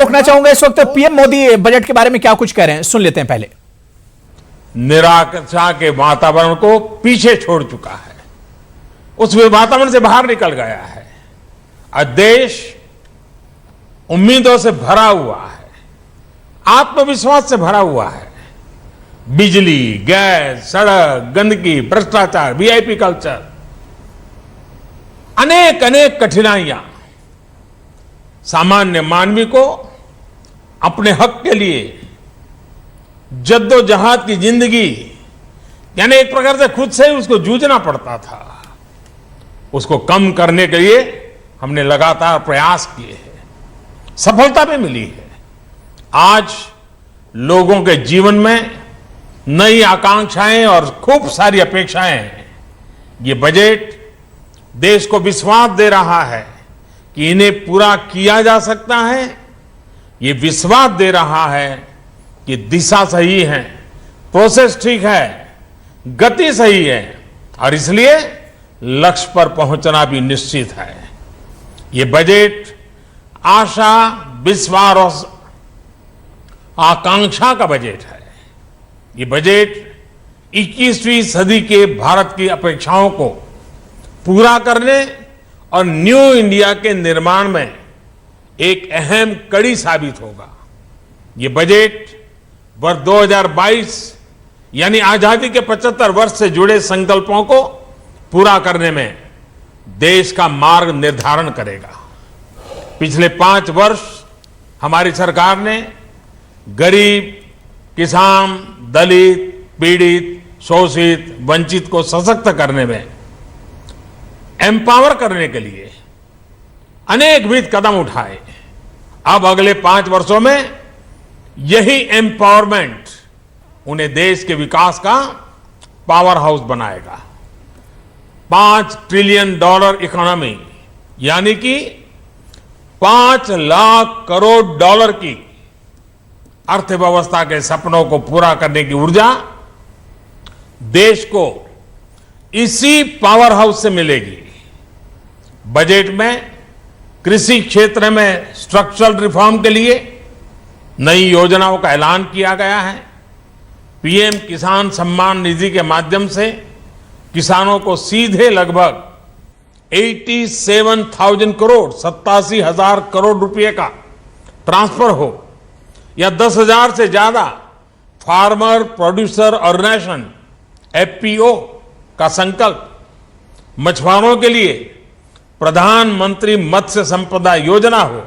रोकना चाहूंगा इस वक्त पीएम मोदी बजट के बारे में क्या कुछ कह रहे हैं, सुन लेते हैं पहले। निराशा के वातावरण को पीछे छोड़ चुका है, उस वातावरण से बाहर निकल गया है। आज देश उम्मीदों से भरा हुआ है, आत्मविश्वास से भरा हुआ है। बिजली, गैस, सड़क, गंदगी, भ्रष्टाचार, वीआईपी कल्चर, अनेक अनेक कठिनाइयां सामान्य मानवी को अपने हक के लिए जद्दोजहद की जिंदगी, यानी एक प्रकार से खुद से ही उसको जूझना पड़ता था, उसको कम करने के लिए हमने लगातार प्रयास किए हैं, सफलता भी मिली है। आज लोगों के जीवन में नई आकांक्षाएं और खूब सारी अपेक्षाएं हैं। ये बजट देश को विश्वास दे रहा है कि इन्हें पूरा किया जा सकता है। ये विश्वास दे रहा है कि दिशा सही है, प्रोसेस ठीक है, गति सही है और इसलिए लक्ष्य पर पहुंचना भी निश्चित है। ये बजट आशा, विश्वास और आकांक्षा का बजट है। ये बजट 21वीं सदी के भारत की अपेक्षाओं को पूरा करने और न्यू इंडिया के निर्माण में एक अहम कड़ी साबित होगा। ये बजट वर्ष 2022 यानी आजादी के 75 वर्ष से जुड़े संकल्पों को पूरा करने में देश का मार्ग निर्धारण करेगा। पिछले 5 वर्ष हमारी सरकार ने गरीब, किसान, दलित, पीड़ित, शोषित, वंचित को सशक्त करने में, एम्पावर करने के लिए अनेकविध कदम उठाए। अब अगले 5 वर्षों में यही एम्पावरमेंट उन्हें देश के विकास का पावर हाउस बनाएगा। $5 ट्रिलियन इकोनॉमी यानी कि 5 लाख करोड़ डॉलर की अर्थव्यवस्था के सपनों को पूरा करने की ऊर्जा देश को इसी पावर हाउस से मिलेगी। बजट में कृषि क्षेत्र में स्ट्रक्चरल रिफॉर्म के लिए नई योजनाओं का ऐलान किया गया है। पीएम किसान सम्मान निधि के माध्यम से किसानों को सीधे लगभग 87,000 करोड़ 87,000 करोड़ रुपए का ट्रांसफर हो या 10,000 से ज्यादा फार्मर प्रोड्यूसर ऑर्गेनाइजेशन एफपीओ का संकल्प, मछुआरों के लिए प्रधानमंत्री मत्स्य संपदा योजना हो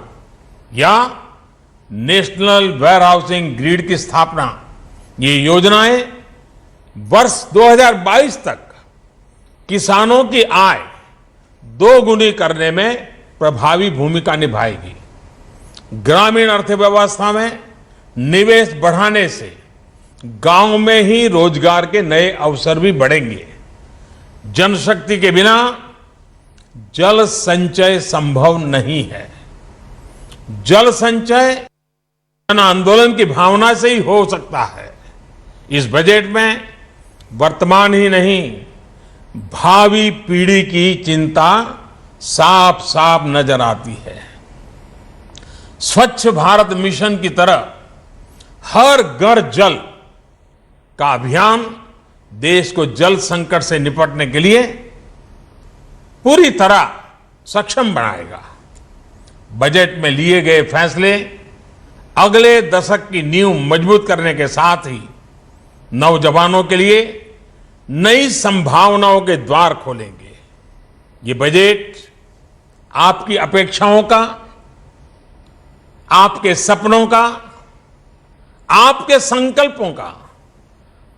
या नेशनल वेयर हाउसिंग ग्रिड की स्थापना, ये योजनाएं वर्ष 2022 तक किसानों की आय 2 गुनी करने में प्रभावी भूमिका निभाएगी। ग्रामीण अर्थव्यवस्था में निवेश बढ़ाने से गांव में ही रोजगार के नए अवसर भी बढ़ेंगे। जनशक्ति के बिना जल संचय संभव नहीं है। जल संचय जन आंदोलन की भावना से ही हो सकता है। इस बजट में वर्तमान ही नहीं, भावी पीढ़ी की चिंता साफ साफ नजर आती है। स्वच्छ भारत मिशन की तरह हर घर जल का अभियान देश को जल संकट से निपटने के लिए पूरी तरह सक्षम बनाएगा। बजट में लिए गए फैसले अगले दशक की नींव मजबूत करने के साथ ही नौजवानों के लिए नई संभावनाओं के द्वार खोलेंगे। ये बजट आपकी अपेक्षाओं का, आपके सपनों का, आपके संकल्पों का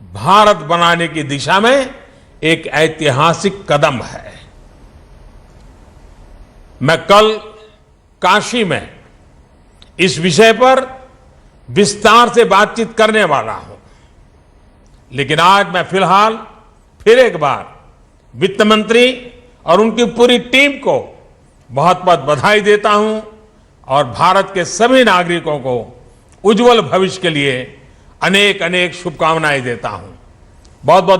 भारत बनाने की दिशा में एक ऐतिहासिक कदम है। मैं कल काशी में इस विषय पर विस्तार से बातचीत करने वाला हूं, लेकिन आज मैं फिलहाल फिर एक बार वित्त मंत्री और उनकी पूरी टीम को बहुत बहुत बधाई देता हूं और भारत के सभी नागरिकों को उज्जवल भविष्य के लिए अनेक अनेक शुभकामनाएं देता हूं। बहुत बहुत